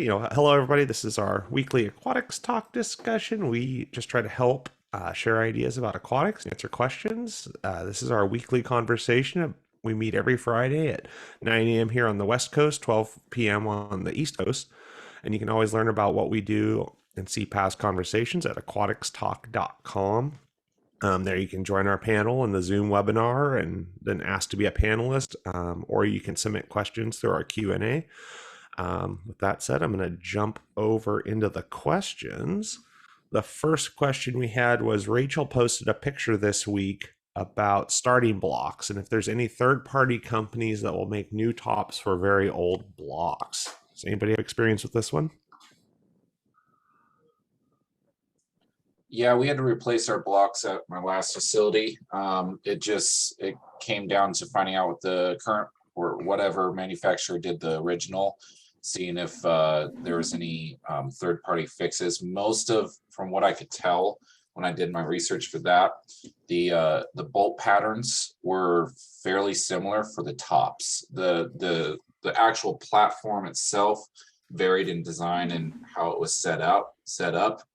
Hello everybody. This is our weekly aquatics talk discussion. We just try to help share ideas about aquatics and answer questions. This is our weekly conversation. We meet every Friday at 9 a.m. here on the West Coast, 12 p.m. on the East Coast. And you can always learn about what we do and see past conversations at aquaticstalk.com. There you can join our panel in the Zoom webinar and then ask to be a panelist, or you can submit questions through our Q&A. With that said, I'm going to jump over into the questions. The first question we had was Rachel posted a picture this week about starting blocks and if there's any third-party companies that will make new tops for very old blocks. Does anybody have experience with this one? Yeah, we had to replace our blocks at my last facility. It came down to finding out what the current or whatever manufacturer did the original, seeing if there was any third-party fixes. From what I could tell when I did my research for that, the bolt patterns were fairly similar for the tops. The actual platform itself varied in design and how it was set up.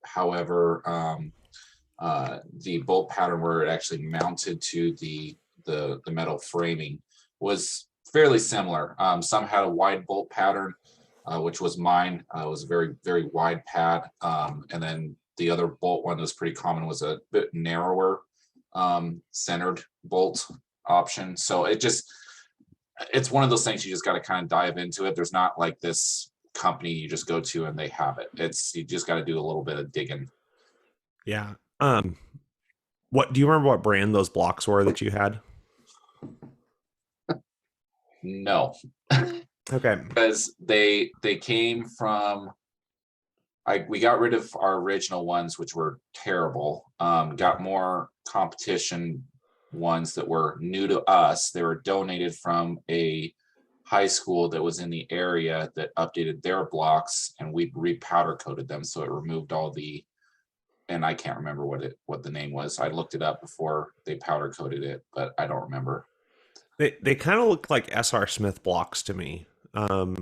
However, the bolt pattern where it actually mounted to the metal framing was fairly similar. Some had a wide bolt pattern, which was mine. It was a very, very wide pad. And then the other bolt one that was pretty common was a bit narrower centered bolt option. So it's one of those things you just got to kind of dive into it. There's not like this company you just go to and they have it. You just got to do a little bit of digging. Yeah. What do you remember what brand those blocks were that you had? No. Okay. Because they came from we got rid of our original ones, which were terrible. Got more competition ones that were new to us. They were donated from a high school that was in the area that updated their blocks, and we repowder coated them, so it removed all and I can't remember what the name was. I looked it up before they powder coated it, but I don't remember. They kind of look like SR Smith blocks to me. Those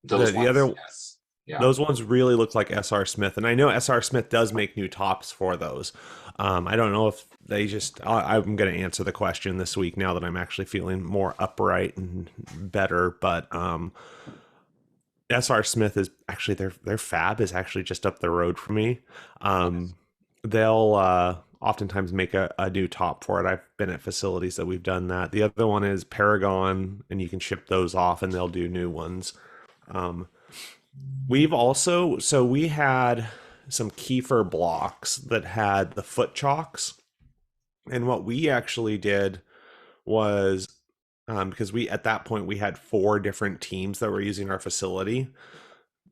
The ones, other yes. Yeah. Those ones really look like SR Smith, and I know SR Smith does make new tops for those. I don't know if they I'm going to answer the question this week now that I'm actually feeling more upright and better. But SR Smith is actually their fab is actually just up the road for me. They'll oftentimes make a new top for it. I've been at facilities that we've done that. The other one is Paragon, and you can ship those off, and they'll do new ones. We had some Kiefer blocks that had the foot chocks. And what we actually did was, because at that point we had 4 different teams that were using our facility.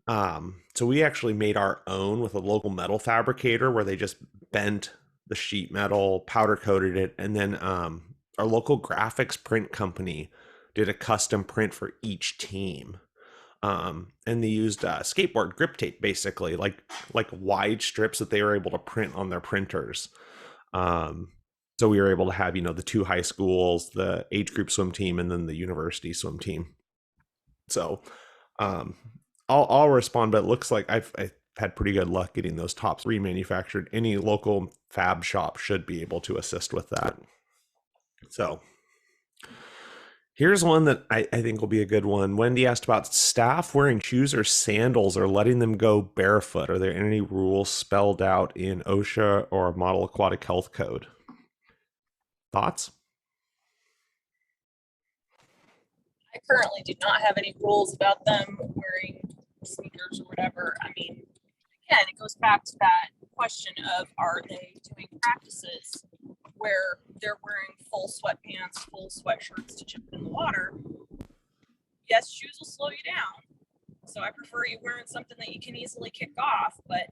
So we actually made our own with a local metal fabricator where they just bent the sheet metal, powder coated it, and then our local graphics print company did a custom print for each team. And they used skateboard grip tape, basically like wide strips that they were able to print on their printers. So we were able to have the 2 high schools, the age group swim team, and then the university swim team. So I'll respond, but it looks like I've had pretty good luck getting those tops remanufactured. Any local fab shop should be able to assist with that. So here's one that I think will be a good one. Wendy asked about staff wearing shoes or sandals or letting them go barefoot. Are there any rules spelled out in OSHA or Model Aquatic Health Code? Thoughts? I currently do not have any rules about them wearing sneakers or whatever. I mean, again, it goes back to that question of, are they doing practices where they're wearing full sweatpants, full sweatshirts to jump in the water? Yes, shoes will slow you down. So I prefer you wearing something that you can easily kick off. But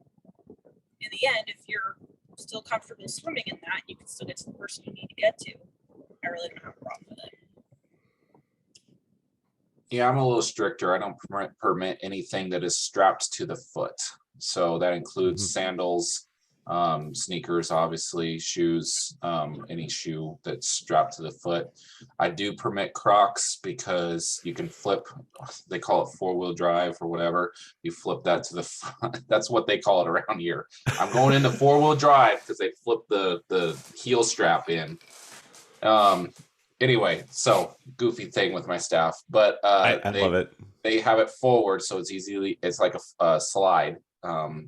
in the end, if you're still comfortable swimming in that, you can still get to the person you need to get to. I really don't have a problem with it. Yeah, I'm a little stricter. I don't permit anything that is strapped to the foot. So that includes sandals, Sneakers, obviously, shoes, any shoe that's strapped to the foot. I do permit Crocs because you can flip, they call it 4-wheel drive or whatever. You flip that to the front. That's what they call it around here. I'm going into 4-wheel drive because they flip the heel strap in. Anyway, so goofy thing with my staff, but I love it. they have it forward, so it's like a slide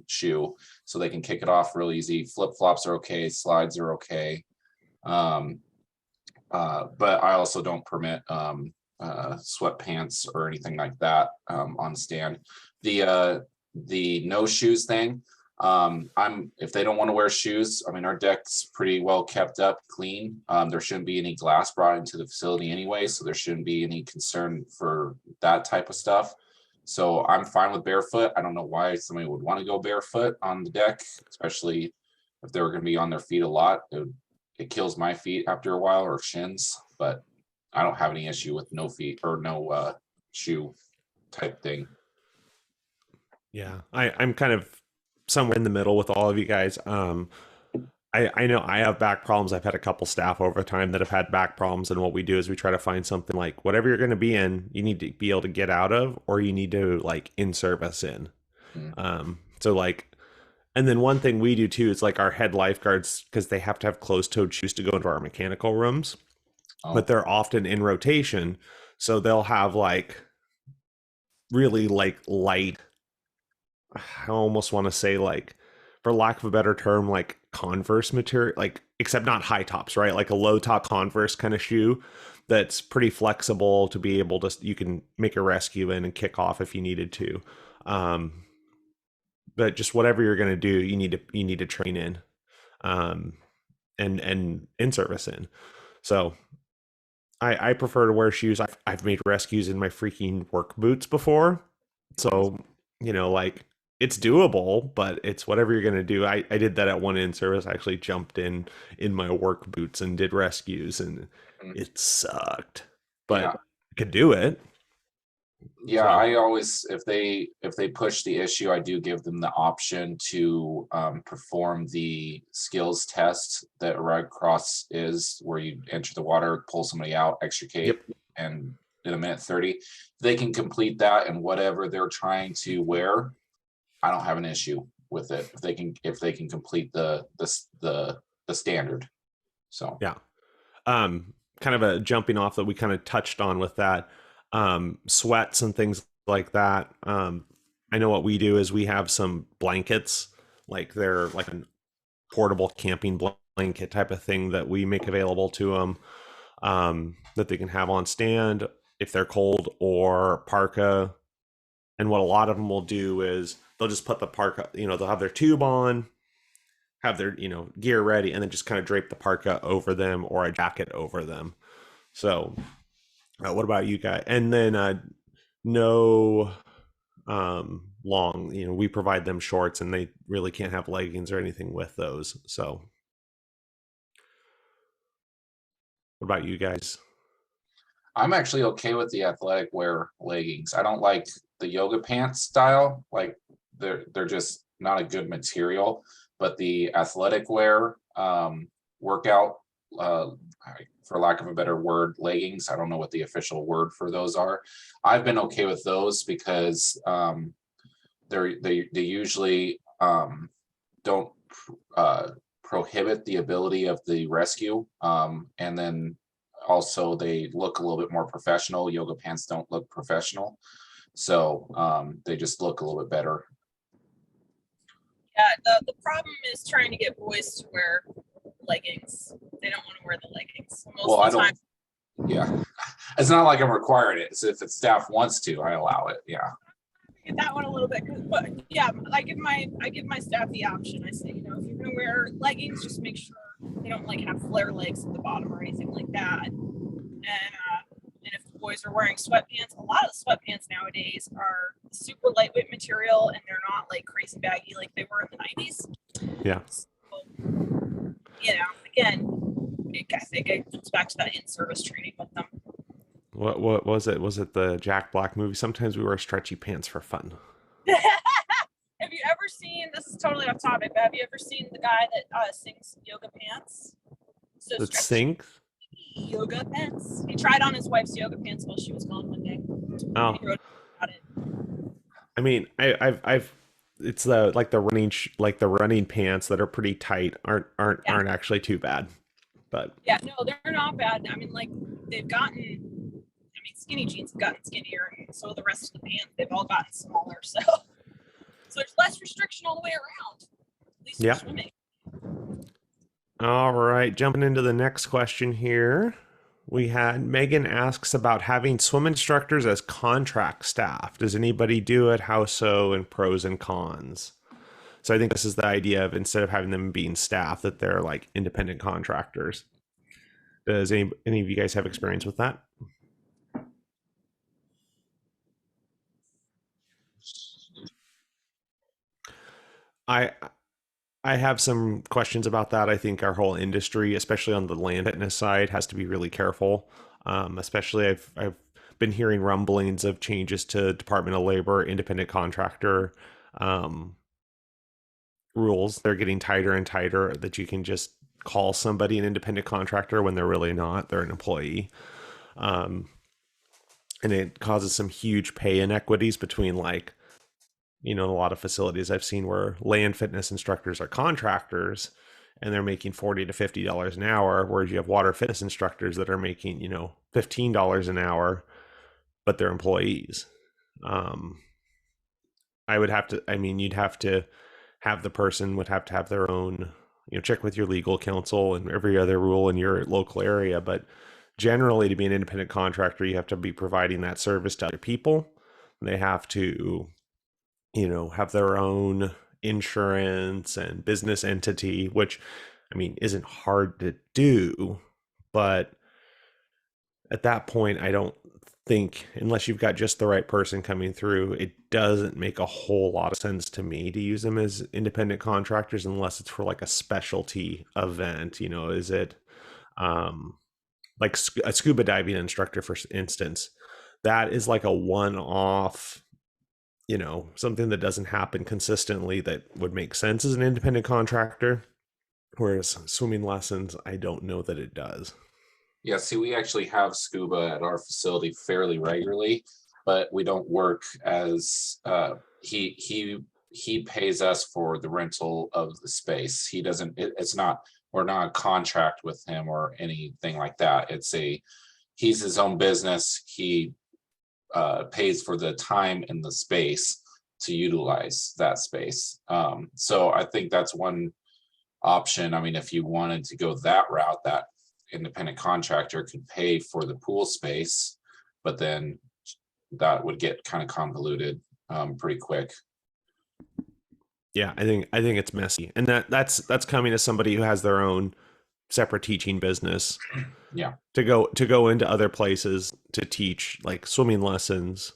shoe, so they can kick it off real easy. Flip flops are okay, slides are okay, but I also don't permit sweatpants or anything like that on stand. The no shoes thing. If they don't want to wear shoes, I mean, our deck's pretty well kept up, clean. There shouldn't be any glass brought into the facility anyway, so there shouldn't be any concern for that type of stuff. So I'm fine with barefoot. I don't know why somebody would want to go barefoot on the deck, especially if they were going to be on their feet a lot. It kills my feet after a while, or shins, but I don't have any issue with no feet or no shoe type thing. Yeah, I'm kind of somewhere in the middle with all of you guys. I know I have back problems. I've had a couple staff over time that have had back problems, and what we do is we try to find something like whatever you're going to be in, you need to be able to get out of, or you need to like in service in. So like, and then one thing we do too is like our head lifeguards, because they have to have closed-toed shoes to go into our mechanical rooms, but they're often in rotation, so they'll have like really like light, I almost want to say like, for lack of a better term, like Converse material, like, except not high tops, right? Like a low top Converse kind of shoe that's pretty flexible to be able to, you can make a rescue in and kick off if you needed to. But just whatever you're going to do, you need to train in, and in service in. So I prefer to wear shoes. I've made rescues in my freaking work boots before. So, like, it's doable, but it's whatever you're going to do. I did that at one in service. I actually jumped in my work boots and did rescues, and it sucked, but Yeah. I could do it. Yeah, So. I always, if they push the issue, I do give them the option to perform the skills test that Red Cross is, where you enter the water, pull somebody out, extricate, Yep. and in a minute 30, they can complete that, and whatever they're trying to wear, I don't have an issue with it if they can complete the standard. So Yeah. Kind of a jumping off that we kind of touched on with that, sweats and things like that. I know what we do is we have some blankets, like they're like a portable camping blanket type of thing that we make available to them, that they can have on stand if they're cold, or parka. And what a lot of them will do is they'll just put the parka, they'll have their tube on, have their, gear ready, and then just kind of drape the parka over them or a jacket over them. So what about you guys? And then no long, we provide them shorts, and they really can't have leggings or anything with those. So what about you guys? I'm actually okay with the athletic wear leggings. I don't like the yoga pants style. Like they're just not a good material. But the athletic wear workout, for lack of a better word, leggings. I don't know what the official word for those are. I've been okay with those because they usually don't prohibit the ability of the rescue, and then also they look a little bit more professional. Yoga pants don't look professional, so they just look a little bit better. Yeah, the problem is trying to get boys to wear leggings. They don't want to wear the leggings most of the time. Yeah, it's not like I'm requiring it. So if the staff wants to, I allow it. Yeah. Get that one a little bit, but yeah, I give my staff the option. I say, if you're gonna wear leggings, just make sure they don't like have flare legs at the bottom or anything like that. And if the boys are wearing sweatpants, a lot of the sweatpants nowadays are super lightweight material, and they're not like crazy baggy like they were in the 90s. Yeah. So, again, I think it comes back to that in-service training with them. What was it? Was it the Jack Black movie? Sometimes we wear stretchy pants for fun. Have you ever seen this is totally off topic, but have you ever seen the guy that sings yoga pants? So That stretchy sink. yoga pants. He tried on his wife's yoga pants while she was gone one day. Oh, He wrote about it. I mean, I've it's the like the like the running pants that are pretty tight Yeah. aren't actually too bad, but Yeah, no, they're not bad. I mean, like they've gotten. I mean, skinny jeans have gotten skinnier, and so the rest of the pants they've all gotten smaller. So there's less restriction all the way around. At least yeah. for swimming. All right, jumping into the next question here. We had Megan asks about having swim instructors as contract staff. Does anybody do it? How so? And pros and cons. So I think this is the idea of instead of having them being staff, that they're like independent contractors. Does any of you guys have experience with that? I I have some questions about that. I think our whole industry, especially on the land fitness side, has to be really careful. Especially I've been hearing rumblings of changes to Department of Labor, independent contractor um, rules. They're getting tighter and tighter that you can just call somebody an independent contractor when they're really not. They're an employee. Um, and it causes some huge pay inequities between like, a lot of facilities I've seen where land fitness instructors are contractors and they're making $40 to $50 an hour, whereas you have water fitness instructors that are making, $15 an hour, but they're employees. You'd have to have the person would have to have their own, check with your legal counsel and every other rule in your local area. But generally, to be an independent contractor, you have to be providing that service to other people. They have to, have their own insurance and business entity, which, isn't hard to do. But at that point, I don't think, unless you've got just the right person coming through, it doesn't make a whole lot of sense to me to use them as independent contractors unless it's for like a specialty event. Is it like a scuba diving instructor, for instance? That is like a one-off, something that doesn't happen consistently that would make sense as an independent contractor. Whereas swimming lessons, I don't know that it does. Yeah, see, we actually have scuba at our facility fairly regularly, but we don't work as he pays us for the rental of the space. He doesn't. It's not. We're not a contract with him or anything like that. He's his own business. He pays for the time and the space to utilize that space. So I think that's one option. I mean, if you wanted to go that route, that independent contractor could pay for the pool space, but then that would get kind of convoluted pretty quick. Yeah, I think it's messy, and that's coming as somebody who has their own separate teaching business. Yeah, to go into other places to teach like swimming lessons,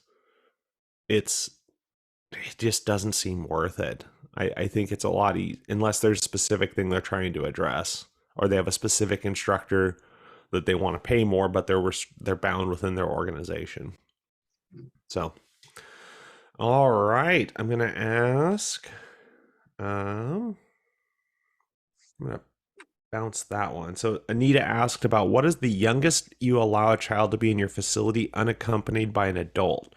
it just doesn't seem worth it. I think it's a lot unless there's a specific thing they're trying to address, or they have a specific instructor that they want to pay more, but they're bound within their organization. So, all right, I'm gonna ask. I'm gonna bounce that one. So Anita asked about what is the youngest you allow a child to be in your facility unaccompanied by an adult.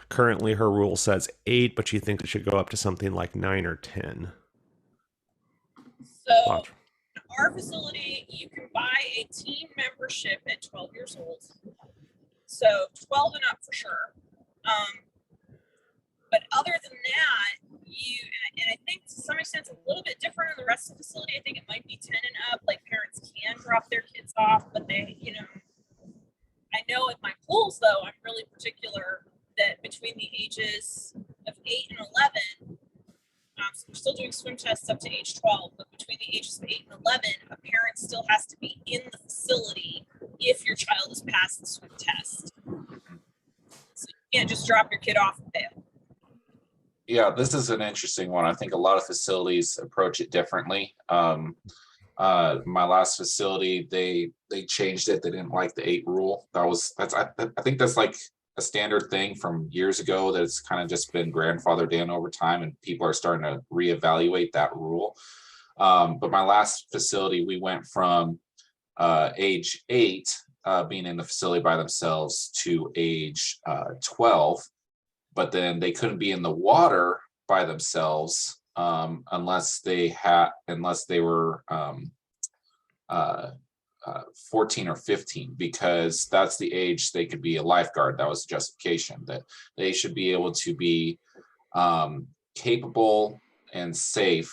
Currently, her rule says 8, but she thinks it should go up to something like 9 or 10. So Watch. in our facility, you can buy a team membership at 12 years old. So 12 and up for sure. But other than that, and I think to some extent it's a little bit different in the rest of the facility. I think it might be 10 and up. Like parents can drop their kids off, but they, I know at my pools though, I'm really particular that between the ages of 8 and 11, so we're still doing swim tests up to age 12, but between the ages of 8 and 11, a parent still has to be in the facility if your child has passed the swim test. So you can't just drop your kid off and bail. Yeah, this is an interesting one. I think a lot of facilities approach it differently. My last facility, they changed it. They didn't like the 8 rule. I think that's a standard thing from years ago that it's kind of just been grandfathered in over time, and people are starting to reevaluate that rule. But my last facility, we went from age 8 being in the facility by themselves to age 12, but then they couldn't be in the water by themselves unless they were 14 or 15, because that's the age they could be a lifeguard. That was the justification, that they should be able to be capable and safe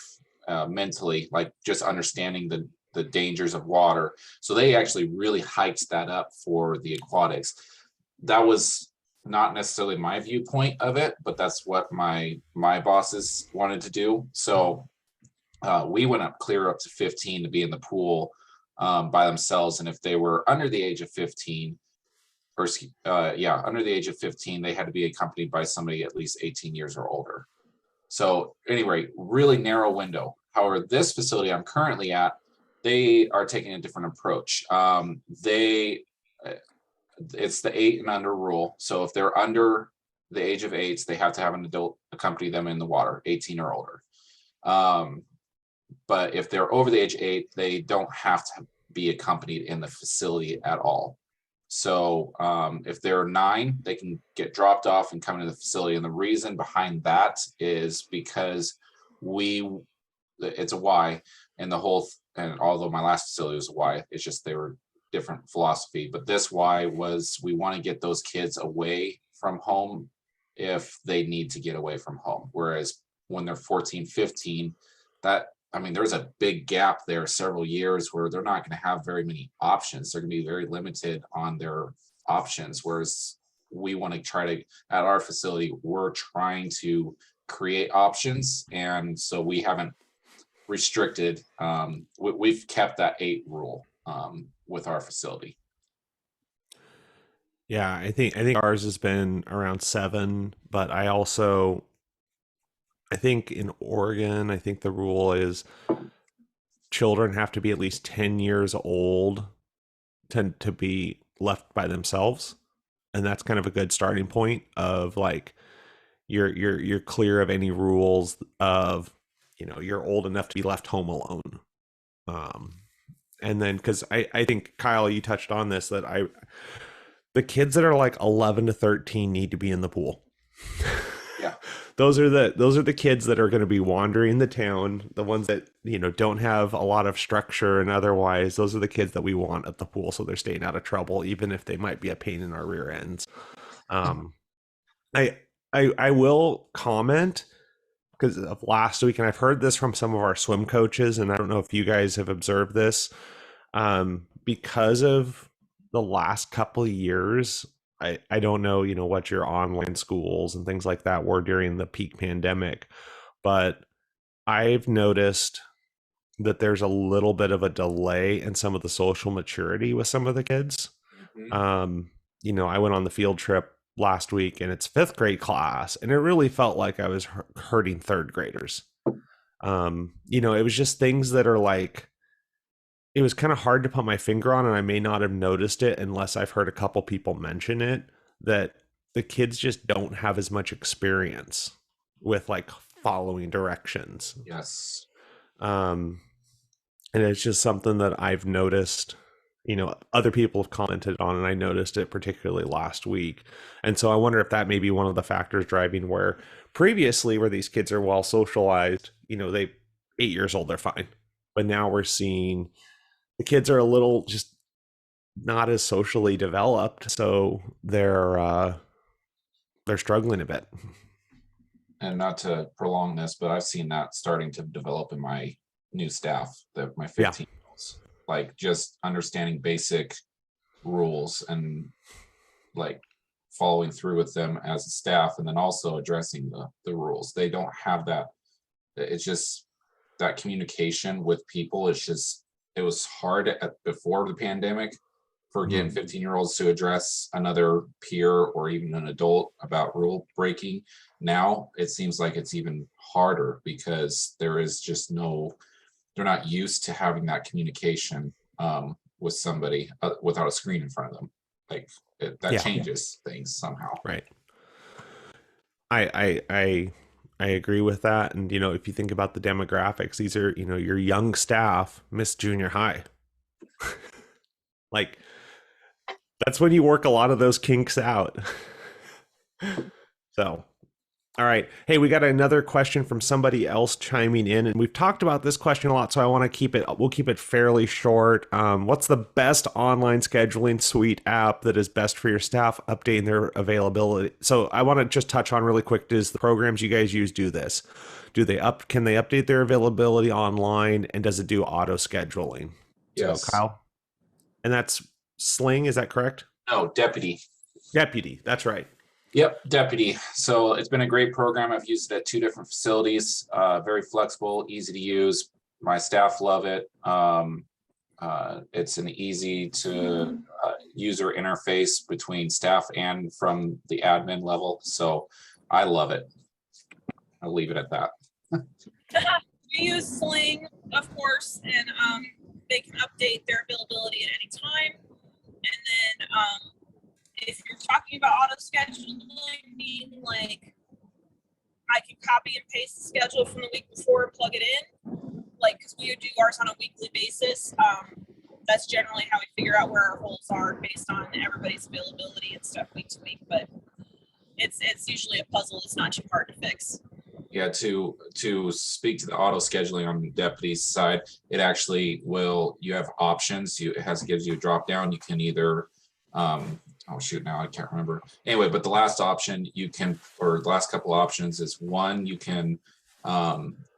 mentally, like just understanding the dangers of water. So they actually really hyped that up for the aquatics. That was not necessarily my viewpoint of it, but that's what my bosses wanted to do. So we went up clear up to 15 to be in the pool by themselves. And if they were under the age of 15, under the age of 15, they had to be accompanied by somebody at least 18 years or older. So anyway, really narrow window. However, this facility I'm currently at, they are taking a different approach. It's the 8 and under rule. So if they're under the age of 8, they have to have an adult accompany them in the water, 18 or older. But if they're over the age of 8, they don't have to be accompanied in the facility at all. So if they're 9, they can get dropped off and come into the facility. And the reason behind that is because it's a Y, and and although my last facility was a Y, it's just they were different philosophy. But this Y was, we want to get those kids away from home if they need to get away from home. Whereas when they're 14, 15, there's a big gap there, several years, where they're not going to have very many options. They're going to be very limited on their options. Whereas we want to at our facility, we're trying to create options. And so we haven't restricted, we've kept that 8 rule with our facility. Yeah, I think ours has been around 7, but I think in Oregon, I think the rule is children have to be at least 10 years old to be left by themselves. And that's kind of a good starting point of like, you're clear of any rules of, you're old enough to be left home alone. And then, cause I think Kyle, you touched on this, that the kids that are like 11 to 13 need to be in the pool. Yeah. Those are the kids that are going to be wandering the town, the ones that, don't have a lot of structure, and otherwise those are the kids that we want at the pool. So they're staying out of trouble, even if they might be a pain in our rear ends. I will comment because of last week, and I've heard this from some of our swim coaches, and I don't know if you guys have observed this, because of the last couple of years. I don't know, what your online schools and things like that were during the peak pandemic, but I've noticed that there's a little bit of a delay in some of the social maturity with some of the kids. Mm-hmm. I went on the field trip last week, and it's 5th grade class, and it really felt like I was hurting 3rd graders. It was just things that are like, it was kind of hard to put my finger on, and I may not have noticed it unless I've heard a couple people mention it, that the kids just don't have as much experience with like following directions. Yes. And it's just something that I've noticed, other people have commented on, and I noticed it particularly last week. And so I wonder if that may be one of the factors driving where previously, where these kids are well socialized, they 8 years old, they're fine. But now we're seeing the kids are a little just not as socially developed, so they're struggling a bit. And not to prolong this, but I've seen that starting to develop in my new staff, my 15-year-olds, like just understanding basic rules and like following through with them as a staff, and then also addressing the rules. They don't have that. It's just that communication with people. It was hard before the pandemic for getting 15-year-olds to address another peer or even an adult about rule breaking. Now it seems like it's even harder because there is just they're not used to having that communication with somebody without a screen in front of them. Like that Yeah. changes things somehow. Right. I agree with that. And you know, if you think about the demographics, these are, you know, your young staff miss junior high. Like that's when you work a lot of those kinks out. So, all right. Hey, we got another question from somebody else chiming in, and we've talked about this question a lot, so I want to we'll keep it fairly short. What's the best online scheduling suite app that is best for your staff updating their availability? So I want to just touch on really quick, does the programs you guys use do this? Can they update their availability online, and does it do auto scheduling? So Yes. Kyle, and that's Sling, is that correct? No, Deputy. Deputy, that's right. Yep, Deputy. So it's been a great program. I've used it at 2 different facilities. Very flexible, easy to use. My staff love it. It's an easy to user interface between staff and from the admin level. So I love it. I'll leave it at that. We use Sling, of course, and they can update their availability at any time. And then if you're talking about auto scheduling, meaning like I can copy and paste the schedule from the week before and plug it in, like because we do ours on a weekly basis. That's generally how we figure out where our holes are based on everybody's availability and stuff week to week. But it's usually a puzzle. It's not too hard to fix. Yeah, to speak to the auto scheduling on the deputy's side, it actually will, you have options. Gives you a drop down. You can either oh shoot, now I can't remember. Anyway, but the last option you can, or the last couple options is one, you can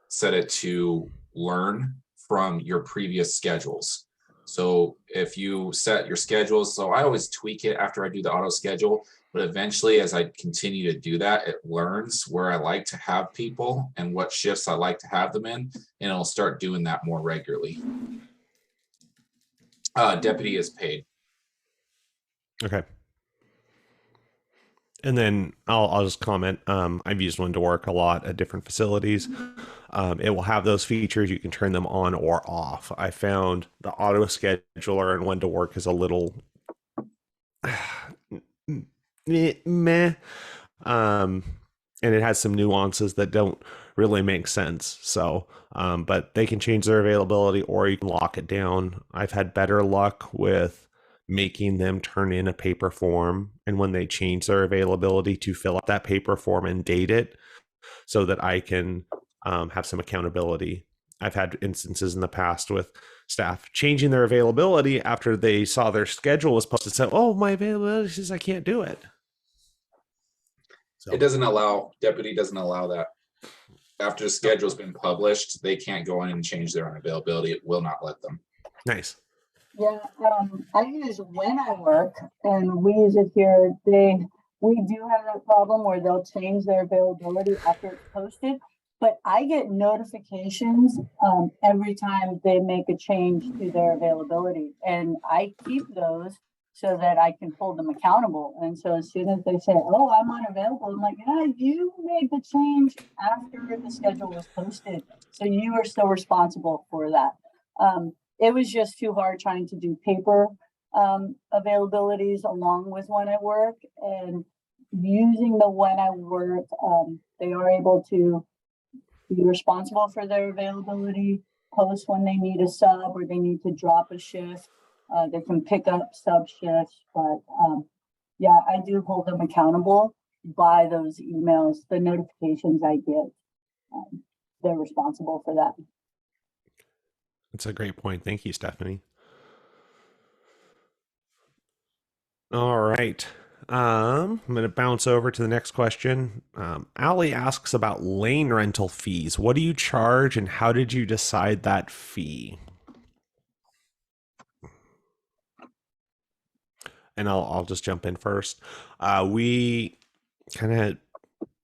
set it to learn from your previous schedules. So if you set your schedules, so I always tweak it after I do the auto schedule, but eventually as I continue to do that, it learns where I like to have people and what shifts I like to have them in, and it'll start doing that more regularly. Deputy is paid. Okay. And then I'll just comment. I've used One to Work a lot at different facilities. It will have those features. You can turn them on or off. I found the auto scheduler and One to Work is a little meh. And it has some nuances that don't really make sense. So, but they can change their availability or you can lock it down. I've had better luck with making them turn in a paper form, and when they change their availability, to fill out that paper form and date it so that I can have some accountability. I've had instances in the past with staff changing their availability after they saw their schedule was posted. So, oh, my availability says I can't do it. So it doesn't allow, Deputy doesn't allow that. After the schedule's been published, they can't go in and change their own availability. It will not let them. Nice. Yeah, I use When I Work, and we use it here. We do have that problem where they'll change their availability after it's posted, but I get notifications every time they make a change to their availability, and I keep those so that I can hold them accountable. And so as soon as they say, "Oh, I'm unavailable," I'm like, "Yeah, you made the change after the schedule was posted, so you are still responsible for that." It was just too hard trying to do paper availabilities along with When I Work, and using the When I Work, they are able to be responsible for their availability, post when they need a sub or they need to drop a shift. They can pick up sub shifts, but yeah, I do hold them accountable by those emails, the notifications I get. They're responsible for that. That's a great point. Thank you, Stephanie. All right. I'm going to bounce over to the next question. Allie asks about lane rental fees. What do you charge and how did you decide that fee? And I'll just jump in first.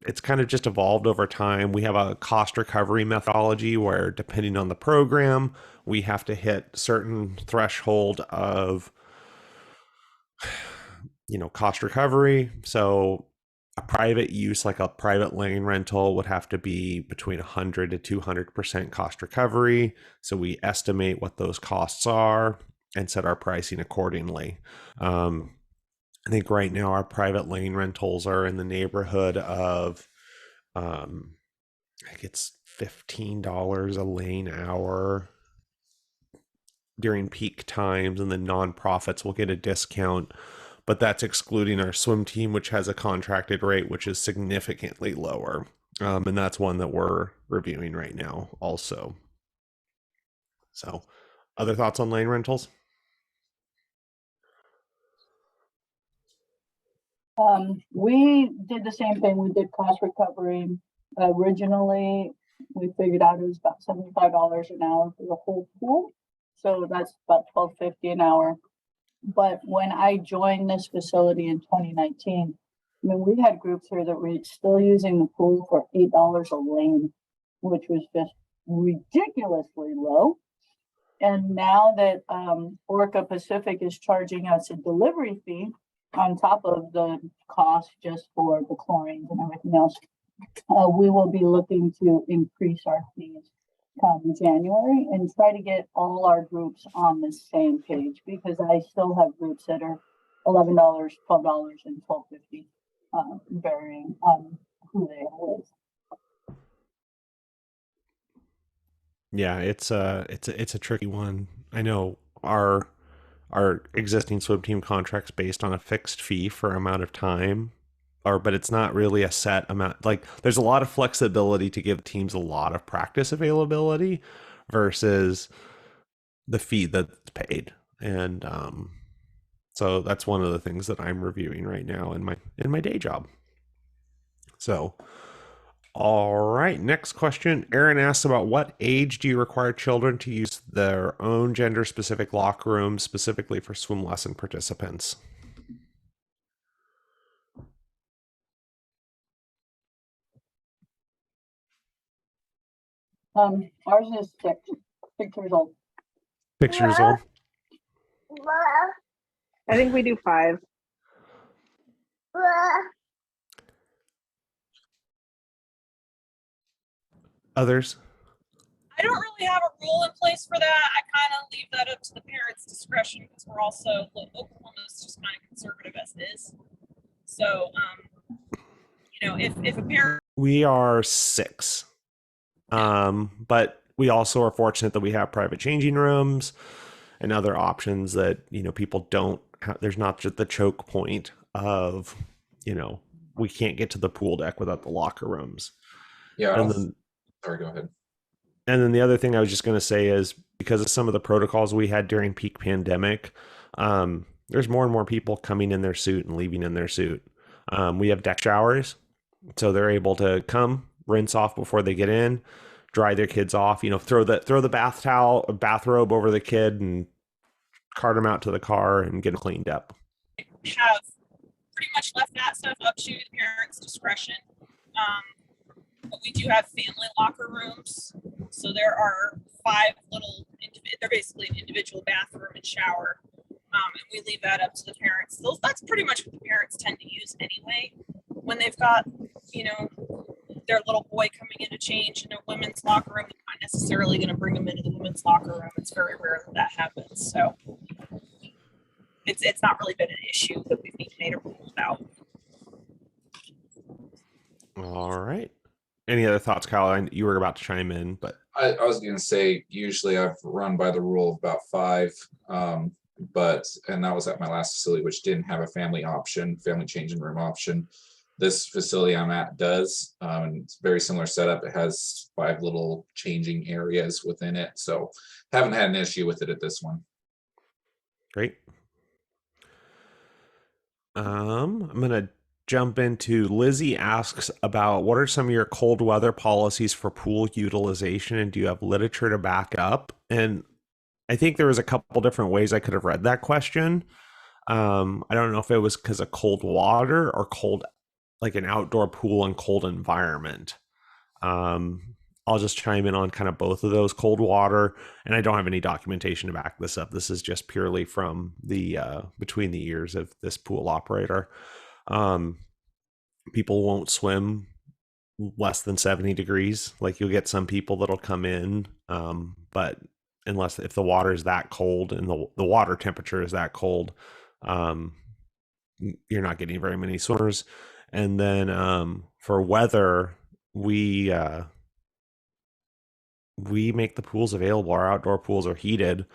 It's kind of just evolved over time. We have a cost recovery methodology where, depending on the program, we have to hit certain threshold of, cost recovery. So a private use, like a private lane rental, would have to be between 100 to 200% cost recovery. So we estimate what those costs are and set our pricing accordingly. I think right now our private lane rentals are in the neighborhood of, I think it's $15 a lane hour during peak times, and then nonprofits will get a discount, but that's excluding our swim team, which has a contracted rate, which is significantly lower. And that's one that we're reviewing right now also. So, other thoughts on lane rentals? We did the same thing. We did cost recovery. Originally, we figured out it was about $75 an hour for the whole pool. So that's about $12.50 an hour. But when I joined this facility in 2019, I mean, we had groups here that were still using the pool for $8 a lane, which was just ridiculously low. And now that Orca Pacific is charging us a delivery fee on top of the cost just for the chlorines and everything else, we will be looking to increase our fees come January and try to get all our groups on the same page, because I still have groups that are $11, $12, and $12.50, varying on who they are with. Yeah, it's a tricky one. I know our existing swim team contracts based on a fixed fee for amount of time, or but it's not really a set amount. Like there's a lot of flexibility to give teams a lot of practice availability versus the fee that's paid. And so that's one of the things that I'm reviewing right now in my day job. So all right, next question. Aaron asks about what age do you require children to use their own gender specific locker room specifically for swim lesson participants? Ours is 6 years old. 6 years old. I think we do 5. Others? I don't really have a rule in place for that. I kind of leave that up to the parents' discretion because we're also, Oklahoma's just kind of conservative as it is. So, if a parent. We are 6. But we also are fortunate that we have private changing rooms and other options that, people don't have. There's not just the choke point of, we can't get to the pool deck without the locker rooms. Yeah. And then, Sorry, go ahead. And then the other thing I was just going to say is because of some of the protocols we had during peak pandemic, there's more and more people coming in their suit and leaving in their suit. We have deck showers, so they're able to come, rinse off before they get in, dry their kids off, throw the bath towel, a bathrobe over the kid and cart them out to the car and get them cleaned up. Have pretty much left that stuff up to the parents' discretion. But we do have family locker rooms. So there are 5 little, they're basically an individual bathroom and shower. And we leave that up to the parents. That's pretty much what the parents tend to use anyway. When they've got, their little boy coming in to change in a women's locker room, they're not necessarily going to bring them into the women's locker room. It's very rare that happens. So it's not really been an issue that we've made a rule about. All right. Any other thoughts, Kyle? You were about to chime in, but I was going to say, usually I've run by the rule of about 5, and that was at my last facility, which didn't have a family changing room option. This facility I'm at does, and it's very similar setup. It has 5 little changing areas within it, so haven't had an issue with it at this one. Great. I'm gonna jump into Lizzie asks about what are some of your cold weather policies for pool utilization, and do you have literature to back up? And I think there was a couple different ways I could have read that question. I don't know if it was because of cold water or cold, like an outdoor pool and cold environment. I'll just chime in on kind of both of those. Cold water, and I don't have any documentation to back this up. This is just purely from the between the ears of this pool operator. People won't swim less than 70 degrees. Like you'll get some people that'll come in, but if the water is that cold and the water temperature is that cold, you're not getting very many swimmers. And then for weather, we make the pools available. Our outdoor pools are heated.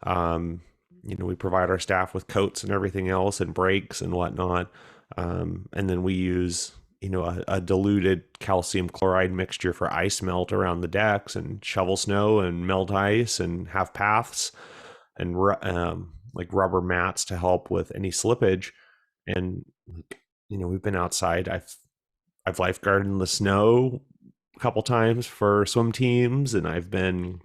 Um, we provide our staff with coats and everything else and breaks and whatnot. And then we use, a diluted calcium chloride mixture for ice melt around the decks and shovel snow and melt ice and have paths and like rubber mats to help with any slippage. And, we've been outside. I've lifeguarded in the snow a couple times for swim teams, and I've been,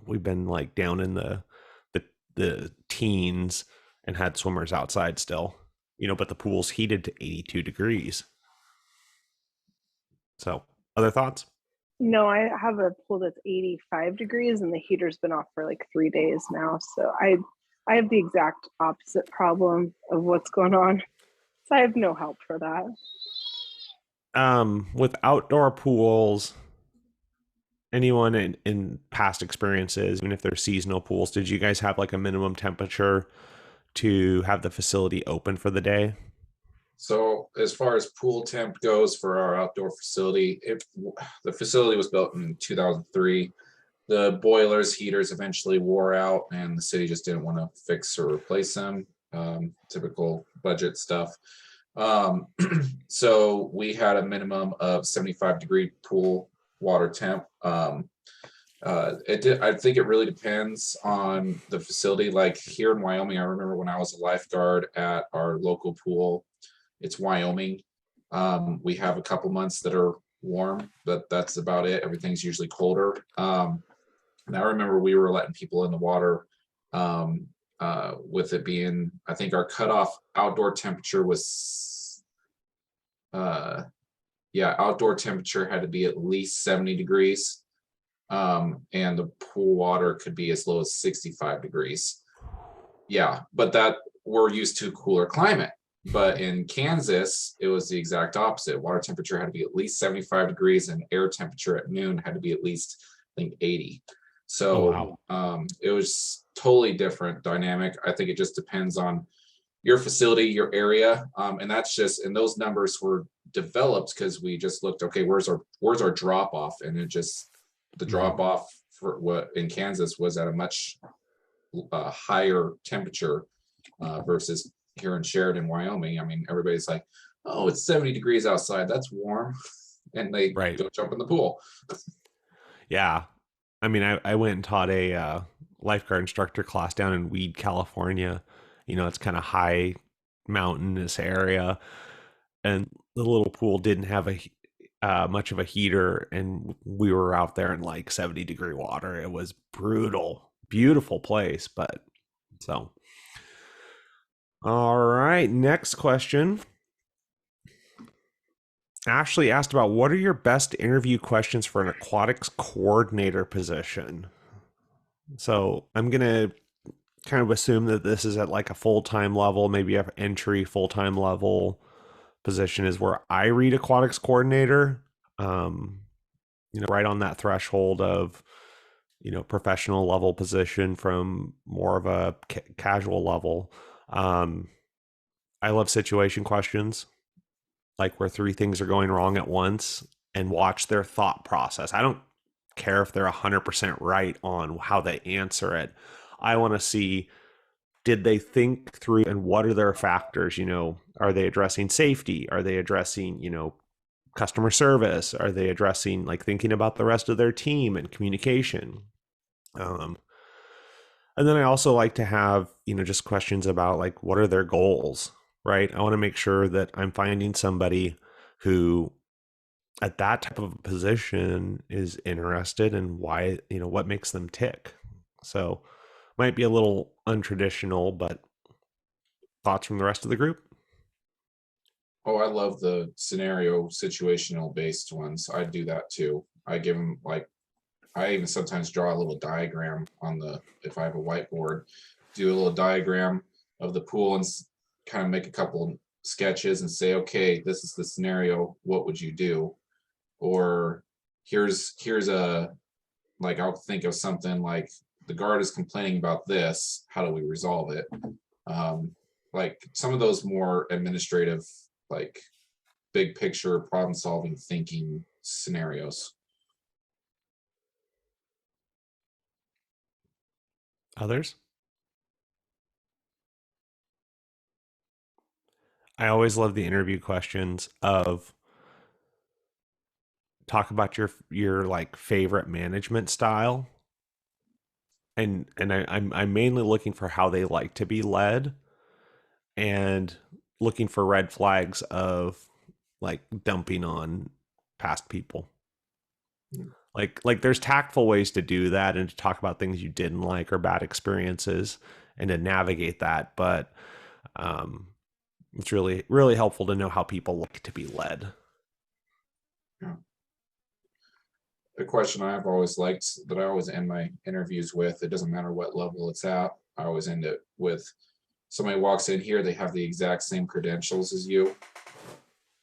we've been like down in the teens and had swimmers outside still, but the pool's heated to 82 degrees. So, other thoughts? No, I have a pool that's 85 degrees and the heater's been off for like 3 days now. So I have the exact opposite problem of what's going on. So I have no help for that. With outdoor pools, anyone in past experiences, even if they're seasonal pools, did you guys have like a minimum temperature to have the facility open for the day? So as far as pool temp goes for our outdoor facility, the facility was built in 2003. The boilers, heaters eventually wore out and the city just didn't want to fix or replace them. Typical budget stuff. So we had a minimum of 75-degree pool water temp. I think it really depends on the facility. Like here in Wyoming, I remember when I was a lifeguard at our local pool, it's Wyoming. We have a couple months that are warm, but that's about it. Everything's usually colder. And I remember we were letting people in the water with it being, I think our cutoff outdoor temperature was, outdoor temperature had to be at least 70 degrees. And the pool water could be as low as 65 degrees. Yeah, but that we're used to cooler climate. But in Kansas, it was the exact opposite. Water temperature had to be at least 75 degrees and air temperature at noon had to be at least, I think, 80. So it was totally different dynamic. I think it just depends on your facility, your area. And that's just, and those numbers were developed because we just looked, okay, where's our drop off? And it just, the drop off for what in Kansas was at a much higher temperature versus here in Sheridan, Wyoming. I mean, everybody's like, oh, it's 70 degrees outside. That's warm. And they go jump in the pool. Yeah. I mean, I went and taught a lifeguard instructor class down in Weed, California. It's kind of high mountainous area. And the little pool didn't have a much of a heater. And we were out there in like 70-degree water. It was brutal. Beautiful place. But so. All right, next question. Ashley asked about what are your best interview questions for an aquatics coordinator position? So I'm going to kind of assume that this is at like a full-time level, maybe an entry full-time level position is where I read aquatics coordinator, right on that threshold of, professional level position from more of a casual level. I love situation questions, like where three things are going wrong at once, and watch their thought process. I don't care if they're 100% right on how they answer it. I want to see, did they think through and what are their factors? Are they addressing safety? Are they addressing, customer service? Are they addressing like thinking about the rest of their team and communication? And then I also like to have, just questions about like, what are their goals, right? I want to make sure that I'm finding somebody who at that type of position is interested in why, what makes them tick. So might be a little untraditional, but thoughts from the rest of the group? Oh, I love the scenario situational based ones. I do that too. I give them like, I even sometimes draw a little diagram on if I have a whiteboard, do a little diagram of the pool and kind of make a couple sketches and say, okay, this is the scenario. What would you do? Or here's like, I'll think of something like the guard is complaining about this. How do we resolve it? like some of those more administrative, like big picture problem solving thinking scenarios. Others? I always love the interview questions of talk about your like favorite management style. I'm mainly looking for how they like to be led and looking for red flags of like dumping on past people. Like there's tactful ways to do that and to talk about things you didn't like or bad experiences and to navigate that, but it's really helpful to know how people like to be led. Yeah. The question I've always liked that I always end my interviews with, it doesn't matter what level it's at, I always end it with somebody walks in here, they have the exact same credentials as you.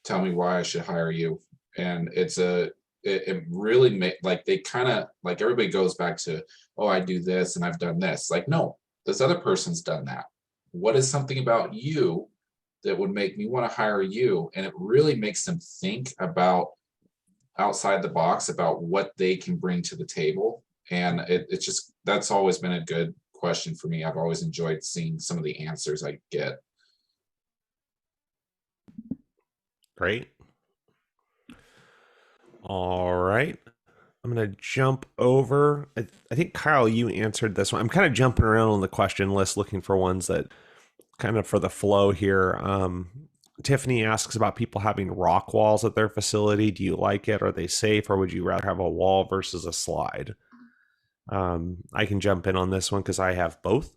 Tell me why I should hire you. And it really like they kind of like everybody goes back to, oh, I do this and I've done this. Like, no, this other person's done that. What is something about you that would make me want to hire you? And it really makes them think about outside the box about what they can bring to the table. And it's just, that's always been a good question for me. I've always enjoyed seeing some of the answers I get. Great. All right. I'm going to jump over. I think, Kyle, you answered this one. I'm kind of jumping around on the question list looking for ones that kind of for the flow here. Tiffany asks about people having rock walls at their facility. Do you like it? Are they safe? Or would you rather have a wall versus a slide? I can jump in on this one because I have both.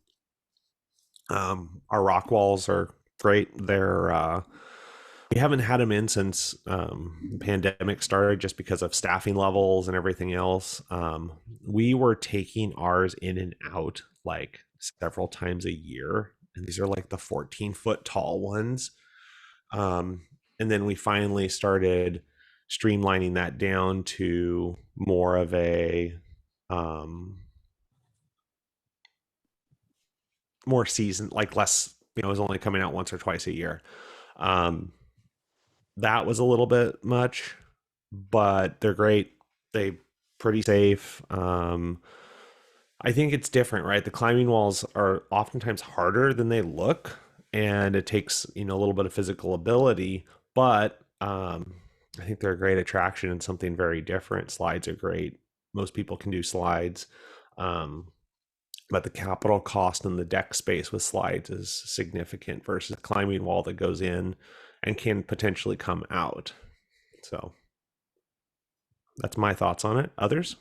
Our rock walls are great. We haven't had them in since the pandemic started just because of staffing levels and everything else. We were taking ours in and out like several times a year. And these are like the 14-foot tall ones. And then we finally started streamlining that down to more of a more season, like less, it was only coming out once or twice a year. That was a little bit much, but they're great. They pretty safe. I think it's different, right? The climbing walls are oftentimes harder than they look, and it takes, a little bit of physical ability, but I think they're a great attraction and something very different. Slides are great. Most people can do slides. But the capital cost and the deck space with slides is significant versus a climbing wall that goes in and can potentially come out. So that's my thoughts on it. Others?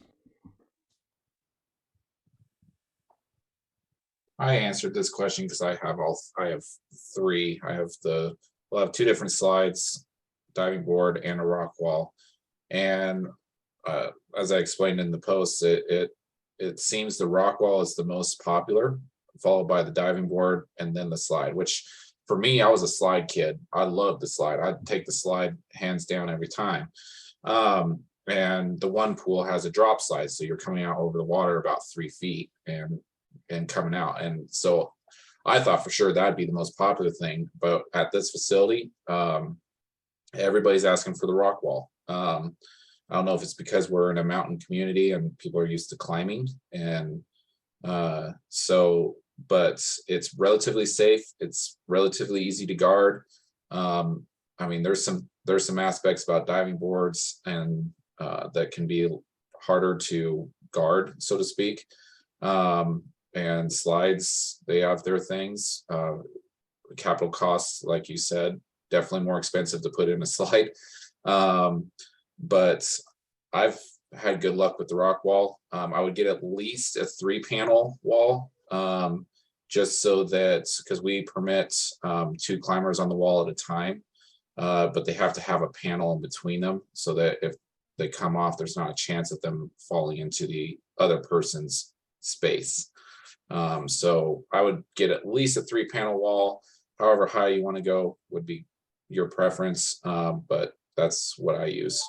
I answered this question because I have three. We'll have two different slides, diving board and a rock wall. And as I explained in the post, it seems the rock wall is the most popular, followed by the diving board and then the slide, which for me, I was a slide kid. I loved the slide. I'd take the slide hands down every time. And the one pool has a drop slide. So you're coming out over the water about 3 feet and coming out. And so I thought for sure that'd be the most popular thing. But at this facility, everybody's asking for the rock wall. I don't know if it's because we're in a mountain community and people are used to climbing. And but it's relatively safe. It's relatively easy to guard. I mean, there's some aspects about diving boards and that can be harder to guard, so to speak. And slides, they have their things. Capital costs, like you said, definitely more expensive to put in a slide. But I've had good luck with the rock wall. I would get at least a 3-panel wall, just so that, because we permit 2 climbers on the wall at a time, but they have to have a panel in between them so that if they come off, there's not a chance of them falling into the other person's space. So I would get at least a 3-panel wall. However high you want to go would be your preference, but that's what I use.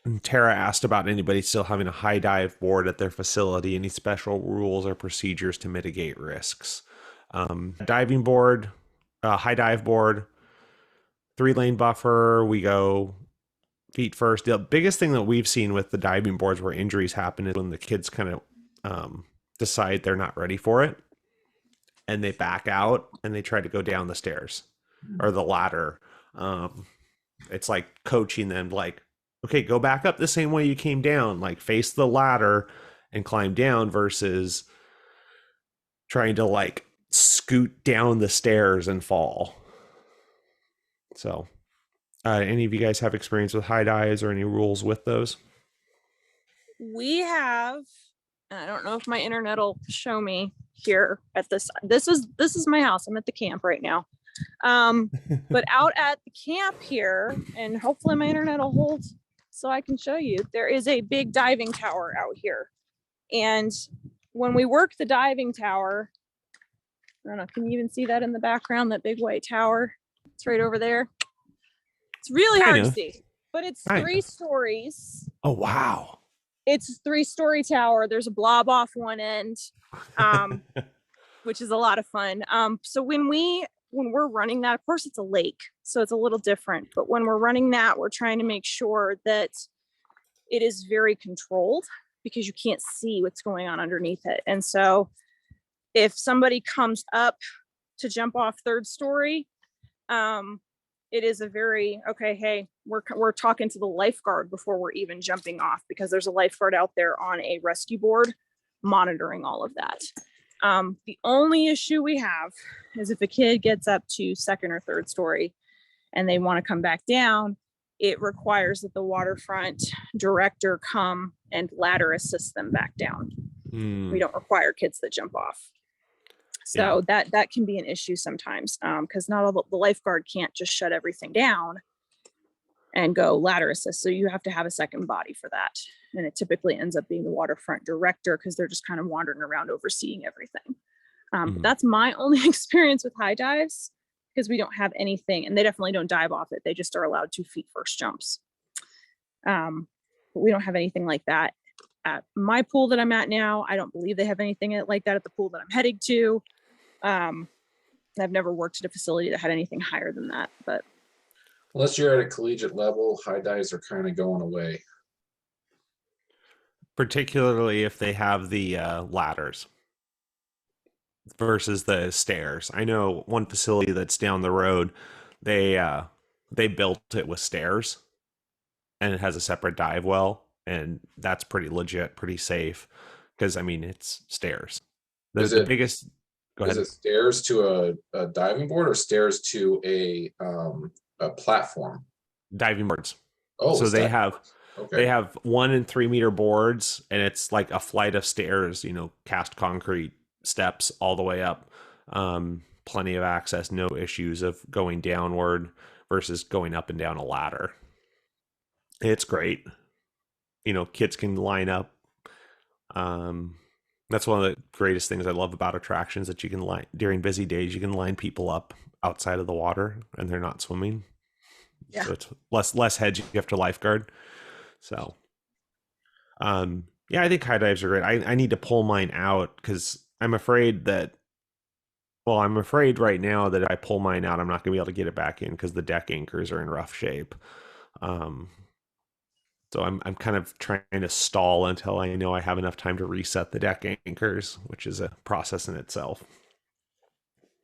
And Tara asked about anybody still having a high dive board at their facility, any special rules or procedures to mitigate risks. Diving board, high dive board, 3-lane buffer. We go feet first. The biggest thing that we've seen with the diving boards where injuries happen is when the kids kind of decide they're not ready for it and they back out and they try to go down the stairs or the ladder. It's like coaching them, like, okay, go back up the same way you came down, like face the ladder and climb down versus trying to like scoot down the stairs and fall. So any of you guys have experience with high dives or any rules with those? We have, and I don't know if my internet will show me here at this is my house. I'm at the camp right now. But out at the camp here, and hopefully my internet will hold so I can show you, there is a big diving tower out here. And when we work the diving tower, I don't know, can you even see that in the background, that big white tower? It's right over there. It's really hard to see, but it's 3 stories. Oh, wow. It's a 3-story tower. There's a blob off one end, which is a lot of fun. So when we're running that, of course it's a lake, so it's a little different, but when we're running that, we're trying to make sure that it is very controlled because you can't see what's going on underneath it. And so if somebody comes up to jump off 3rd story, it is a very, okay, hey, we're talking to the lifeguard before we're even jumping off, because there's a lifeguard out there on a rescue board monitoring all of that. The only issue we have is if a kid gets up to 2nd or 3rd story and they want to come back down, it requires that the waterfront director come and ladder assist them back down. We don't require kids that jump off. So that can be an issue sometimes, because not all the lifeguard can't just shut everything down and go ladder assist. So you have to have a second body for that. And it typically ends up being the waterfront director, because they're just kind of wandering around overseeing everything. But that's my only experience with high dives, because we don't have anything, and they definitely don't dive off it. They just are allowed 2 feet first jumps. But we don't have anything like that at my pool that I'm at now. I don't believe they have anything like that at the pool that I'm heading to. I've never worked at a facility that had anything higher than that, but Unless you're at a collegiate level, high dives are kind of going away. Particularly if they have the ladders versus the stairs. I know one facility that's down the road, they built it with stairs and it has a separate dive well, and that's pretty legit, pretty safe, because I mean it's stairs. The biggest Go ahead. Is it stairs to a diving board or stairs to a platform? Diving boards. Oh, so they have okay. They have 1 and 3 meter boards, and it's like a flight of stairs, cast concrete steps all the way up. Plenty of access, no issues of going downward versus going up and down a ladder. It's great. Kids can line up. That's one of the greatest things I love about attractions, that you can line during busy days. You can line people up outside of the water and they're not swimming. Yeah. So it's less heads you have to lifeguard. So, I think high dives are great. I need to pull mine out because I'm afraid right now that if I pull mine out, I'm not going to be able to get it back in because the deck anchors are in rough shape. So I'm kind of trying to stall until I know I have enough time to reset the deck anchors, which is a process in itself.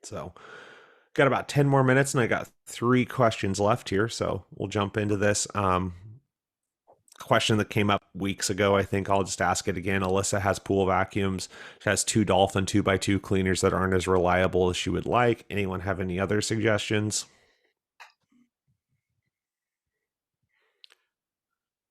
So got about 10 more minutes and I got 3 questions left here. So we'll jump into this. Question that came up weeks ago. I think I'll just ask it again. Alyssa has pool vacuums. She has 2 Dolphin 2x2 cleaners that aren't as reliable as she would like. Anyone have any other suggestions?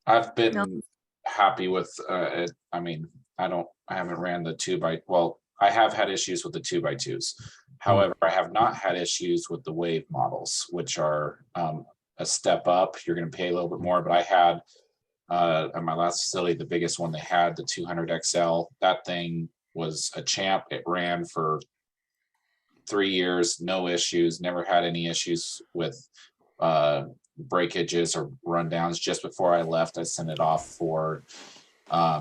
I've been happy with it. I mean, I haven't ran the 2x, well, I have had issues with the 2x2s. However, I have not had issues with the wave models, which are a step up. You're going to pay a little bit more, but I had at my last facility, the biggest one they had, the 200 XL. That thing was a champ. It ran for 3 years, no issues, never had any issues with breakages or rundowns. Just before I left, I sent it off for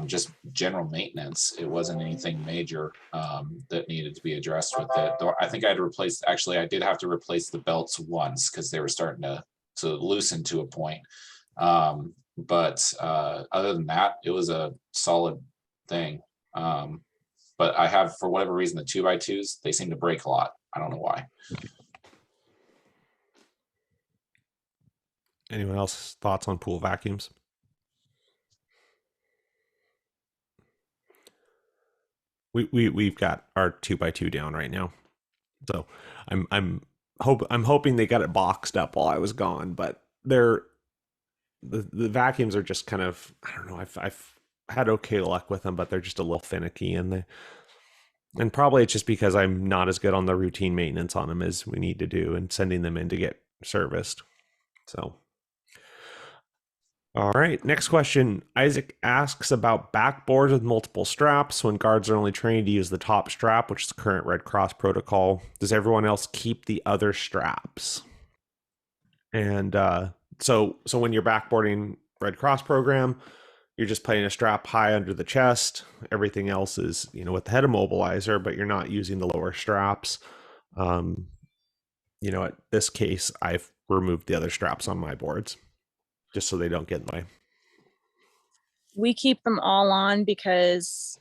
just general maintenance. It wasn't anything major that needed to be addressed with it. Though I think I had to replace, actually, I did have to replace the belts once because they were starting to loosen to a point. But other than that, it was a solid thing. But I have, for whatever reason, the 2x2s, they seem to break a lot. I don't know why. Anyone else thoughts on pool vacuums? We've got our 2x2 down right now, so I'm hoping they got it boxed up while I was gone. But the vacuums are just kind of, I don't know. I've had okay luck with them, but they're just a little finicky, and probably it's just because I'm not as good on the routine maintenance on them as we need to do, and sending them in to get serviced. So. All right, next question. Isaac asks about backboards with multiple straps when guards are only trained to use the top strap, which is the current Red Cross protocol. Does everyone else keep the other straps? And so when you're backboarding Red Cross program, you're just putting a strap high under the chest. Everything else is, with the head immobilizer, but you're not using the lower straps. At this case, I've removed the other straps on my boards, just so they don't get in the way. We keep them all on because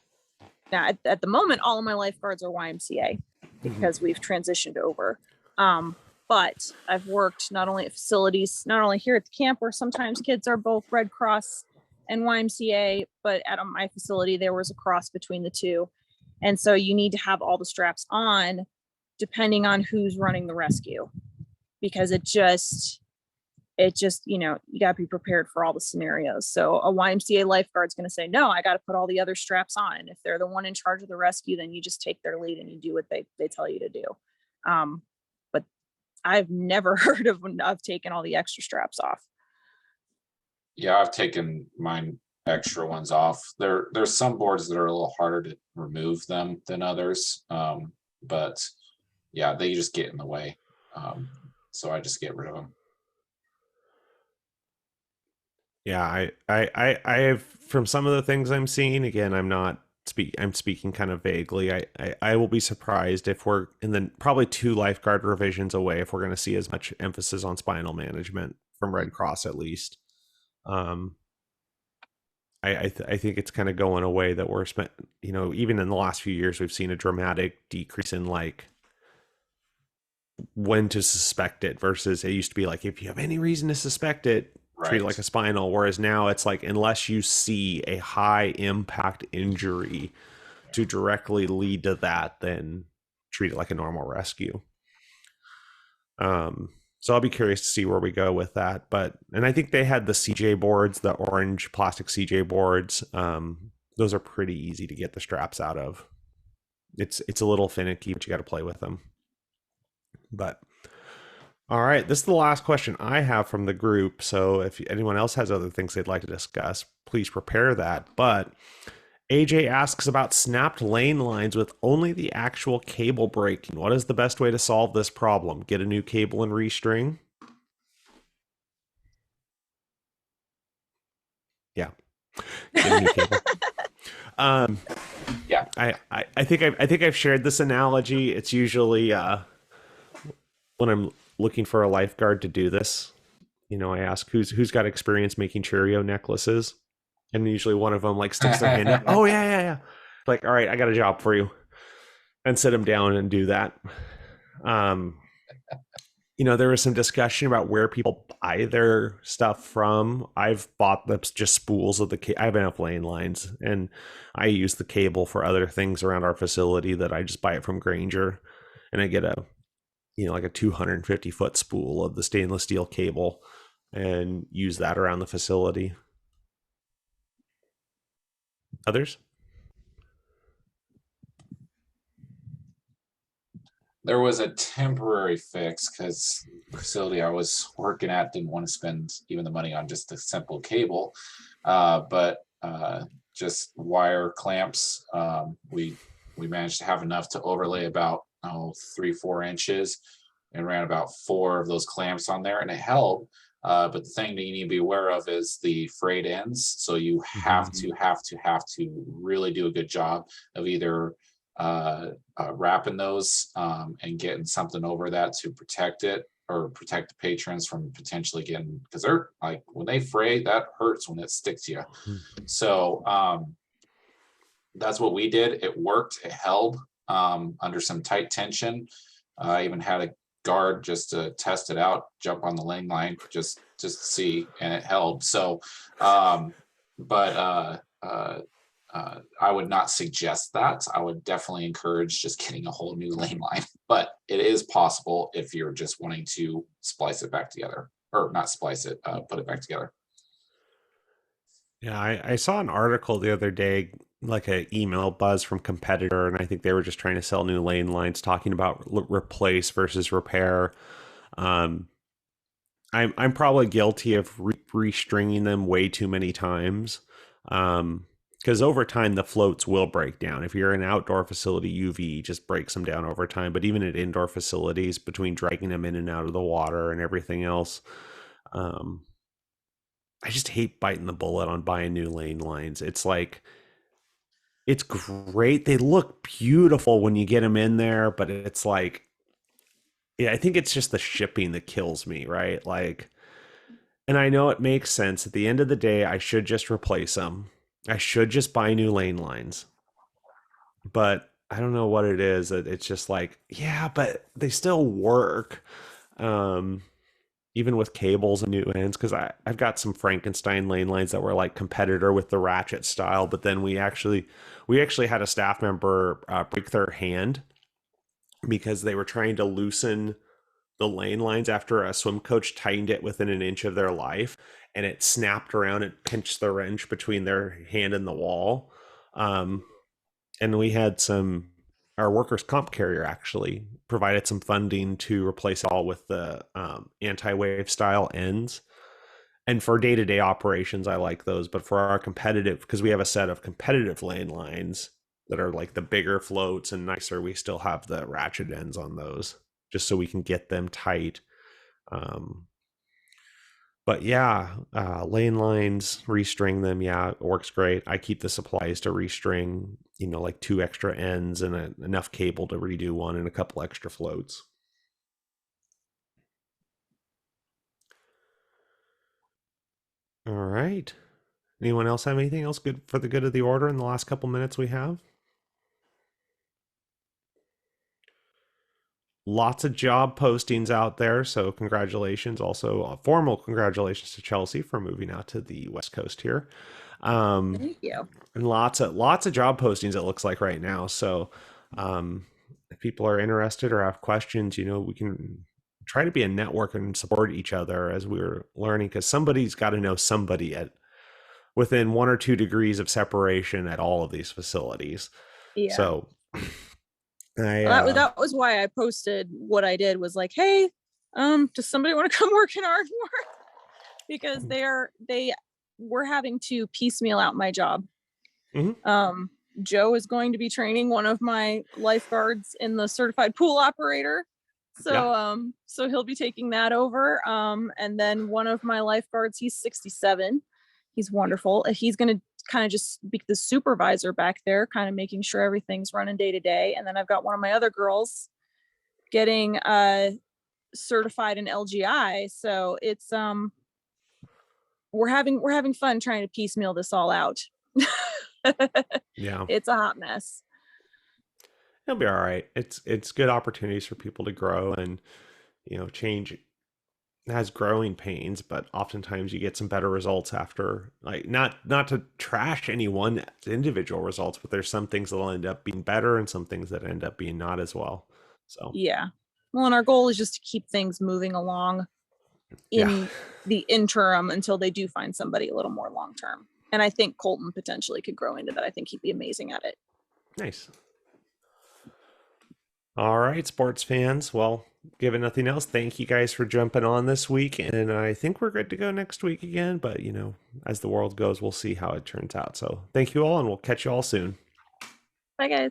now at the moment, all of my lifeguards are YMCA because we've transitioned over. But I've worked not only at facilities, not only here at the camp where sometimes kids are both Red Cross and YMCA, but at my facility, there was a cross between the two. And so you need to have all the straps on depending on who's running the rescue, because it just, you got to be prepared for all the scenarios. So a YMCA lifeguard's going to say, no, I got to put all the other straps on. And if they're the one in charge of the rescue, then you just take their lead and you do what they tell you to do. But I've never heard of taking all the extra straps off. Yeah, I've taken mine extra ones off. There's some boards that are a little harder to remove them than others. But yeah, they just get in the way. So I just get rid of them. Yeah, I have, from some of the things I'm seeing, again, I'm speaking kind of vaguely. I will be surprised if we're in the probably 2 lifeguard revisions away if we're going to see as much emphasis on spinal management from Red Cross, at least. I think it's kind of going away that we're spent, even in the last few years, we've seen a dramatic decrease in like when to suspect it versus it used to be like, if you have any reason to suspect it, treat it like a spinal. Whereas now it's like, unless you see a high impact injury to directly lead to that, then treat it like a normal rescue. So I'll be curious to see where we go with that. And I think they had the CJ boards, the orange plastic CJ boards. Those are pretty easy to get the straps out of. It's a little finicky, but you got to play with them. But all right, this is the last question I have from the group. So if anyone else has other things they'd like to discuss, please prepare that. But AJ asks about snapped lane lines with only the actual cable breaking. What is the best way to solve this problem? Get a new cable and restring? Yeah. Get a new cable. Yeah. I think I've shared this analogy. It's usually when I'm looking for a lifeguard to do this, I ask who's got experience making Cheerio necklaces, and usually one of them like sticks their hand up. Oh yeah. Like, all right, I got a job for you, and sit them down and do that. There was some discussion about where people buy their stuff from. I've bought just spools of the I have enough lane lines, and I use the cable for other things around our facility that I just buy it from Granger, and I get a like a 250-foot spool of the stainless steel cable and use that around the facility. Others? There was a temporary fix because the facility I was working at didn't want to spend even the money on just a simple cable, but just wire clamps. We managed to have enough to overlay about 3-4 inches, and ran about 4 of those clamps on there, and it held. But the thing that you need to be aware of is the frayed ends. So you have to really do a good job of either wrapping those and getting something over that to protect it, or protect the patrons from potentially getting, because they're like, when they fray, that hurts when it sticks to you. So that's what we did. It worked. It held under some tight tension. I even had a guard just to test it out, jump on the lane line just to see, and it held. So I would not suggest that. I would definitely encourage just getting a whole new lane line, but it is possible if you're just wanting to splice it back together, or not splice it, put it back together. Yeah, I saw an article the other day, like a email buzz from competitor, and I think they were just trying to sell new lane lines, talking about replace versus repair. Um, I'm probably guilty of restringing them way too many times. Because over time the floats will break down. If you're in an outdoor facility, UV just breaks them down over time. But even at indoor facilities, between dragging them in and out of the water and everything else, I just hate biting the bullet on buying new lane lines. It's like, it's great. They look beautiful when you get them in there, but it's like, yeah, I think it's just the shipping that kills me, right? Like, and I know it makes sense. At the end of the day, I should just replace them. I should just buy new lane lines. But I don't know what it is. It's just like, yeah, but they still work. Even with cables and new ends, because I've got some Frankenstein lane lines that were like competitor with the ratchet style, but then we actually had a staff member break their hand because they were trying to loosen the lane lines after a swim coach tightened it within an inch of their life, and it snapped around and pinched the wrench between their hand and the wall. And we had our workers' comp carrier actually provided some funding to replace all with the anti-wave style ends. And for day-to-day operations, I like those. But for our competitive, because we have a set of competitive lane lines that are like the bigger floats and nicer, we still have the ratchet ends on those, just so we can get them tight. But yeah, lane lines, restring them. Yeah, it works great. I keep the supplies to restring, like 2 extra ends and enough cable to redo one and a couple extra floats. All right. Anyone else have anything else good for the good of the order in the last couple minutes we have? Lots of job postings out there, so congratulations. Also, formal congratulations to Chelsea for moving out to the West Coast here. Thank you. And lots of job postings, it looks like right now. So if people are interested or have questions, we can try to be a network and support each other as we're learning, because somebody's got to know somebody within 1 or 2 degrees of separation at all of these facilities. Yeah. So that was why I posted what I did, was like, hey, does somebody want to come work in Ardmore? Because we're having to piecemeal out my job. Mm-hmm. Joe is going to be training one of my lifeguards in the certified pool operator. So Yeah. So he'll be taking that over. And then one of my lifeguards, he's 67. He's wonderful. He's going to kind of just be the supervisor back there, kind of making sure everything's running day to day. And then I've got one of my other girls getting certified in LGI. So it's we're having fun trying to piecemeal this all out. Yeah. It's a hot mess. It'll be all right. It's good opportunities for people to grow, and change has growing pains, but oftentimes you get some better results after, like, not to trash any one individual results, but there's some things that'll end up being better and some things that end up being not as well. So Yeah. Well, and our goal is just to keep things moving along in the interim until they do find somebody a little more long term. And I think Colton potentially could grow into that. I think he'd be amazing at it. Nice. All right, sports fans. Well, given nothing else, thank you guys for jumping on this week. And I think we're good to go next week again. But, as the world goes, we'll see how it turns out. So thank you all, and we'll catch you all soon. Bye, guys.